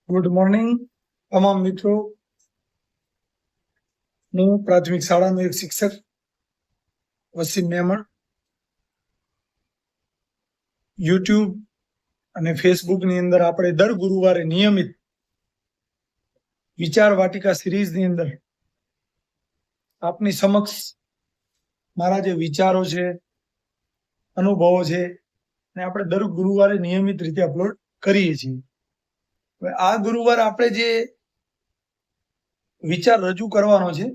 Good morning તમામ મિત્રો. હું પ્રાથમિક શાળાનો એક શિક્ષક વસીમ મેમણ. યુટ્યુબ અને ફેસબુકની અંદર આપણે દર ગુરુવારે નિયમિત વિચાર વાટિકા સિરીઝની અંદર આપની સમક્ષ મારા જે વિચારો છે, અનુભવો છે, અને આપણે દર ગુરુવારે નિયમિત રીતે અપલોડ કરીએ છીએ. હવે આ ગુરુવાર આપણે જે વિચાર રજૂ કરવાનો છે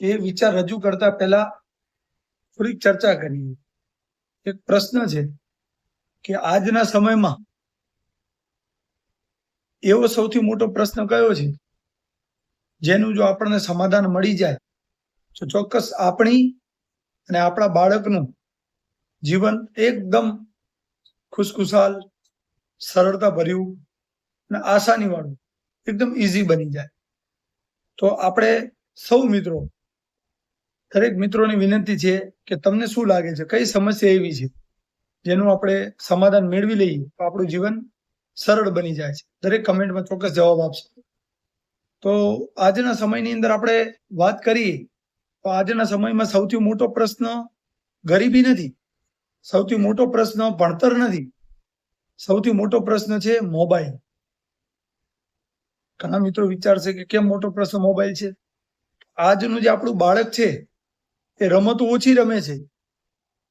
એ વિચાર રજૂ કરતા પહેલા થોડીક ચર્ચા કરીએ. એક પ્રશ્ન છે કે આજના સમયમાં એવો સૌથી મોટો પ્રશ્ન કયો છે જેનું જો આપણને સમાધાન મળી જાય તો ચોક્કસ આપણી અને આપણા બાળકનું જીવન એકદમ ખુશખુશાલ, સરળતા ભર્યું અને આસાની વાળું એકદમ ઈઝી બની જાય. તો આપણે સૌ મિત્રો, દરેક મિત્રોની વિનંતી છે કે તમને શું લાગે છે, કઈ સમસ્યા એવી છે જેનું આપણે સમાધાન મેળવી લઈએ તો આપણું જીવન સરળ બની જાય છે. દરેક કમેન્ટમાં ચોક્કસ જવાબ આપશે. તો આજના સમયની અંદર આપણે વાત કરીએ તો આજના સમયમાં સૌથી મોટો પ્રશ્ન ગરીબી નથી, સૌથી મોટો પ્રશ્ન ભણતર નથી, સૌથી મોટો પ્રશ્ન છે મોબાઈલ. ઘણા મિત્રો વિચારશે કે કેમ મોટો પ્રશ્ન મોબાઈલ છે. આજનું જે આપણું બાળક છે એ રમતો ઓછી રમે છે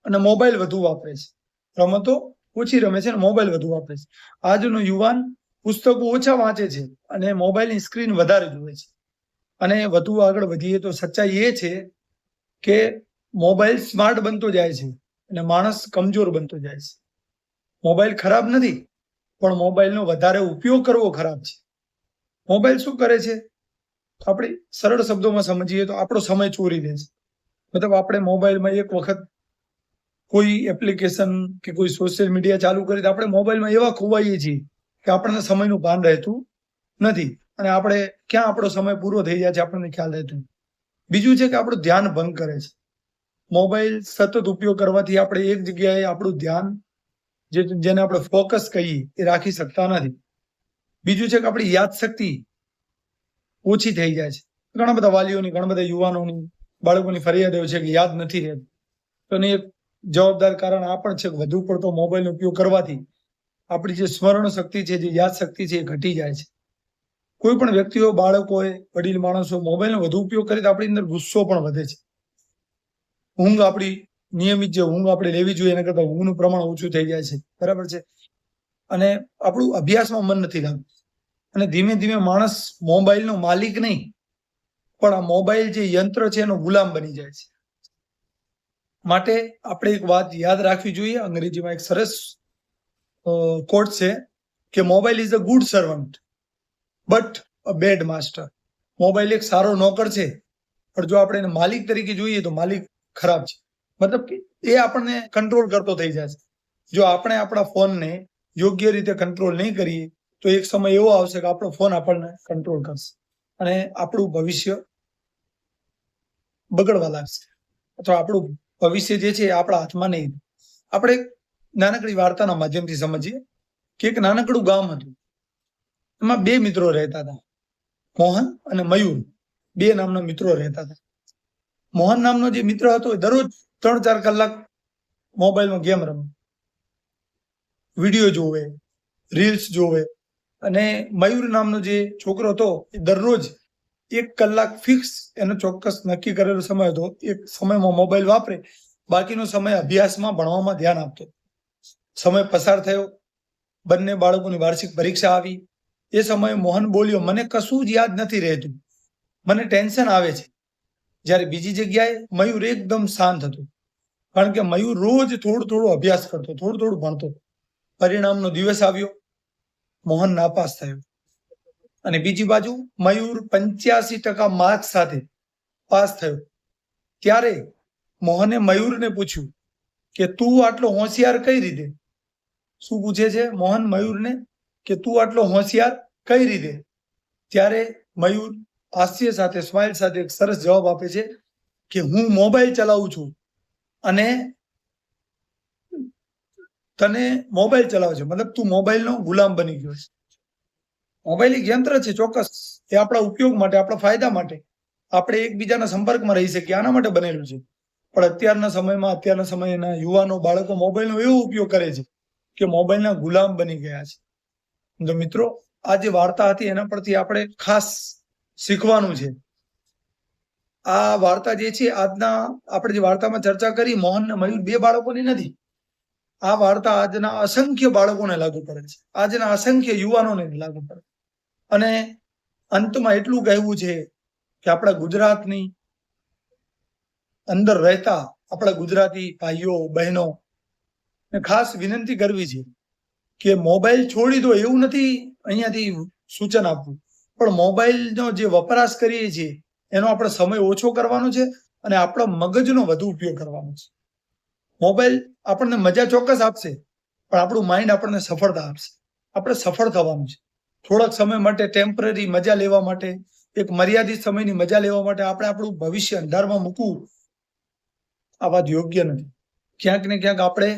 અને મોબાઈલ વધુ વાપરે છે. રમતો ઓછી રમે છે અને મોબાઈલ વધુ વાપરે છે. આજનો યુવાન પુસ્તકો ઓછા વાંચે છે અને મોબાઈલની સ્ક્રીન વધારે જુએ છે. અને વધુ આગળ વધીએ તો સચ્ચાઈ એ છે કે મોબાઈલ સ્માર્ટ બનતો જાય છે અને માણસ કમજોર બનતો જાય છે. મોબાઈલ ખરાબ નથી, પણ મોબાઈલનો વધારે ઉપયોગ કરવો ખરાબ છે. મોબાઈલ શું કરે છે, આપણે સરળ શબ્દોમાં સમજીએ તો આપણો સમય ચોરી લે છે. મતલબ આપણે મોબાઈલમાં એક વખત કોઈ એપ્લિકેશન કે કોઈ સોશિયલ મીડિયા ચાલુ કરી તો આપણે મોબાઈલમાં એવા ખોવાઈએ છીએ કે આપણને સમયનું ભાન રહેતું નથી અને આપણે ક્યાં આપણો સમય પૂરો થઈ જાય છે આપણને ખ્યાલ રહેતું. બીજું છે કે આપણું ધ્યાન ભંગ કરે છે. મોબાઈલ સતત ઉપયોગ કરવાથી આપણે એક જગ્યાએ આપણું ધ્યાન, જેને આપણે ફોકસ કહીએ, એ રાખી શકતા નથી. બીજું છે કે આપણી યાદશક્તિ ઓછી થઈ જાય છે. ઘણા બધા વાલીઓની, ઘણા બધા યુવાનોની, બાળકોની ફરિયાદો છે કે યાદ નથી રહેતું. તો એનું એક જવાબદાર કારણ આ પણ છે કે વધુ પડતો મોબાઈલનો ઉપયોગ કરવાથી આપણી જે સ્મરણ શક્તિ છે, જે યાદ શક્તિ છે, એ ઘટી જાય છે. કોઈ પણ વ્યક્તિઓ, બાળકોએ, વડીલ માણસો મોબાઈલનો વધુ ઉપયોગ કરે તો આપણી અંદર ગુસ્સો પણ વધે છે. ઊંઘ આપણી નિયમિત જે ઊંઘ આપણે લેવી જોઈએ એના કરતાં ઊંઘનું પ્રમાણ ઓછું થઈ જાય છે. બરાબર છે. અને આપણું અભ્યાસમાં મન નથી લાગતું અને ધીમે ધીમે માણસ મોબાઈલનો માલિક નહીં, પણ આ મોબાઈલ જે યંત્ર છે એનો ગુલામ બની જાય છે. માટે આપણે એક વાત યાદ રાખવી જોઈએ. અંગ્રેજીમાં એક સરસ કોટ છે કે mobile is a good servant but a bad master. Mobile એક સારો નોકર છે, પણ જો આપણે એને માલિક તરીકે જોઈએ તો માલિક ખરાબ છે. મતલબ કે એ આપણને કંટ્રોલ કરતો થઈ જાય છે. જો આપણે આપણા ફોનને યોગ્ય રીતે કંટ્રોલ નહીં કરીએ તો એક સમય એવો આવશે કે આપણો ફોન આપણને કંટ્રોલ કરશે અને આપણું ભવિષ્ય બગડવા લાગશે, અથવા આપણું ભવિષ્ય જે છે એ આપણા હાથમાં નહીં. આપણે નાનકડી વાર્તાના માધ્યમથી સમજીએ કે એક નાનકડું ગામ હતું. એમાં બે મિત્રો રહેતા હતા, મોહન અને મયુર. બે નામના મિત્રો રહેતા હતા. મોહન નામનો જે મિત્ર હતો એ દરરોજ 3-4 કલાક મોબાઈલમાં ગેમ રમે, વિડીયો જોવે, રીલ્સ જોવે. અને મયુર નામનો જે છોકરો હતો એ દરરોજ 1 કલાક ફિક્સ, એનો ચોક્કસ નક્કી કરેલો સમય હતો, એક સમયમાં મોબાઈલ વાપરે, બાકીનો સમય અભ્યાસમાં, ભણવામાં ધ્યાન આપતો. સમય પસાર થયો, બંને બાળકોની વાર્ષિક પરીક્ષા આવી. એ સમયે મોહન બોલ્યો, મને કશું જ યાદ નથી રહેતું, મને ટેન્શન આવે છે. જ્યારે બીજી જગ્યાએ મયુર એકદમ શાંત હતો, કારણ કે મયુર રોજ થોડું અભ્યાસ કરતો, થોડું ભણતો. પરિણામનો દિવસ આવ્યો, મોહન નાપાસ થયો અને બીજી બાજુ મયુર 85% માર્ક સાથે પાસ થયો. ત્યારે મોહને મયુરને પૂછ્યું કે તું આટલો હોશિયાર કઈ રીતે? શું પૂછે છે મોહન મયુરને કે તું આટલો હોશિયાર કઈ રીતે? ત્યારે મયુર હાસ્ય સાથે, સ્માઇલ સાથે એક સરસ જવાબ આપે છે કે હું મોબાઈલ ચલાવું છું અને તને મોબાઈલ ચલાવે છે, મતલબ તું મોબાઈલનો ગુલામ બની ગયો છે. મોબાઈલ એક યંત્ર છે, ચોક્કસ એ આપણા ઉપયોગ માટે, આપણા ફાયદા માટે, આપણે એકબીજાના સંપર્કમાં રહી શકીએ આના માટે બનેલું છે. પણ અત્યારના સમયના યુવાનો, બાળકો મોબાઈલનો એવો ઉપયોગ કરે છે કે મોબાઈલના ગુલામ બની ગયા છે. તો મિત્રો, આ જે વાર્તા હતી એના પરથી આપણે ખાસ શીખવાનું છે. આ વાર્તા જે છે, આજના આપણે જે વાર્તામાં ચર્ચા કરી, મોહન અને મયુર, બે બાળકોની નથી. આ વાર્તા આજના અસંખ્ય બાળકોને લાગુ પડે છે, આજના અસંખ્ય યુવાનોને લાગુ પડે. અને અંતમાં એટલું કહેવું છે કે આપણા ગુજરાતની અંદર રહેતા આપણા ગુજરાતી ભાઈઓ બહેનો ખાસ વિનંતી કરવી છે કે મોબાઈલ છોડી દો એવું નથી અહીંયાથી સૂચન આપવું, પણ મોબાઈલનો જે વપરાશ કરીએ છીએ એનો આપણે સમય ઓછો કરવાનો છે અને આપણા મગજનો વધુ ઉપયોગ કરવાનો છે. મોબાઈલ આપણને મજા ચોક્કસ આપશે, પણ આપણું માઇન્ડ આપણને સફળતા આપશે. આપણે સફળ થવાનું છે. થોડાક સમય માટે ટેમ્પરરી મજા લેવા માટે, એક મર્યાદિત સમયની મજા લેવા માટે આપણે આપણું ભવિષ્ય અંધારમાં મૂકવું, આ વાત યોગ્ય નથી. ક્યાંક ને ક્યાંક આપણે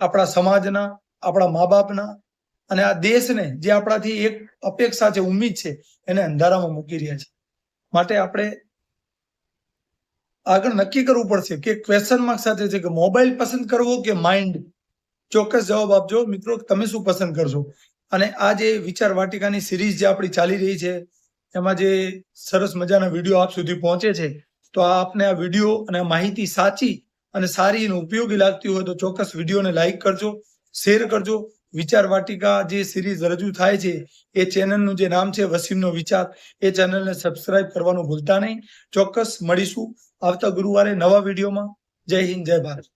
આપણા સમાજના, આપણા મા બાપના અને આ દેશને જે આપણાથી એક અપેક્ષા છે, ઉમ્મીદ છે, એને અંધારામાં મૂકી રહ્યા છે. માટે આપણે આગળ નક્કી કરવું પડશે કે ક્વેશ્ચન માર્ક સાથે છે કે મોબાઈલ પસંદ કરવો કે માઇન્ડ. ચોક્કસ જવાબ આપજો મિત્રો, તમે શું પસંદ કરશો. અને આ જે વિચાર વાટિકાની સિરીઝ જે આપણી ચાલી રહી છે, એમાં જે સરસ મજાના વિડીયો આપ સુધી પહોંચે છે, તો આપને આ વિડીયો અને માહિતી સાચી અને સારી અને ઉપયોગી લાગતી હોય તો ચોક્કસ વિડીયોને લાઈક કરજો, શેર કરજો. વિચાર વાટિકા જે સિરીઝ રજૂ થાય છે એ ચેનલનું જે નામ છે વસીમનો વિચાર, એ ચેનલને સબસ્ક્રાઇબ કરવાનું ભૂલતા નહીં. ચોક્કસ મળીશું આવતા ગુરુવારે નવા વિડીયોમાં. જય હિન્દ, જય ભારત.